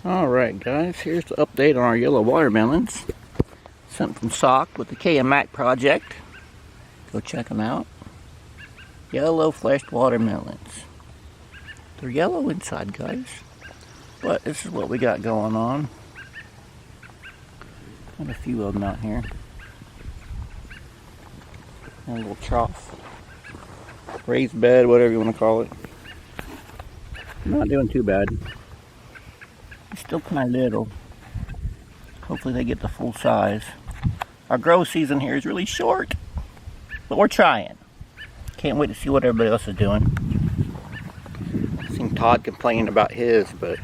Alright guys, here's the update on our yellow watermelons. Something from Sock with the KMAC project. Go check them out. Yellow fleshed watermelons. They're yellow inside, guys. But this is what we got going on. Got a few of them out here. And a little trough. Raised bed, whatever you want to call it. Not doing too bad. It's still kind of little. Hopefully they get the full size. Our grow season here is really short, but we're trying. Can't wait to see what everybody else is doing. I've seen Todd complaining about his, but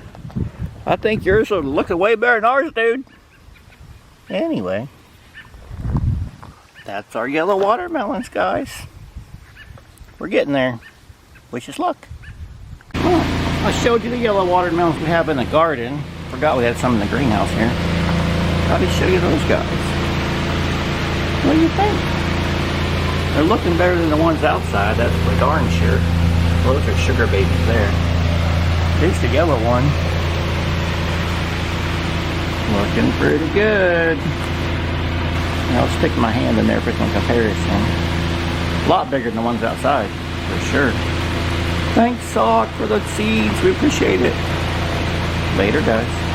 I think yours are looking way better than ours, dude. Anyway, that's our yellow watermelons, guys. We're getting there. Wish us luck. I showed you the yellow watermelons we have in the garden. Forgot we had some in the greenhouse here. Thought I'd show you those guys. What do you think? They're looking better than the ones outside, that's for darn sure. Those are sugar babies there. Here's the yellow one. Looking pretty good. I'll stick my hand in there for some comparison. A lot bigger than the ones outside, for sure. Thanks, Sock, for the seeds. We appreciate it. Later, guys.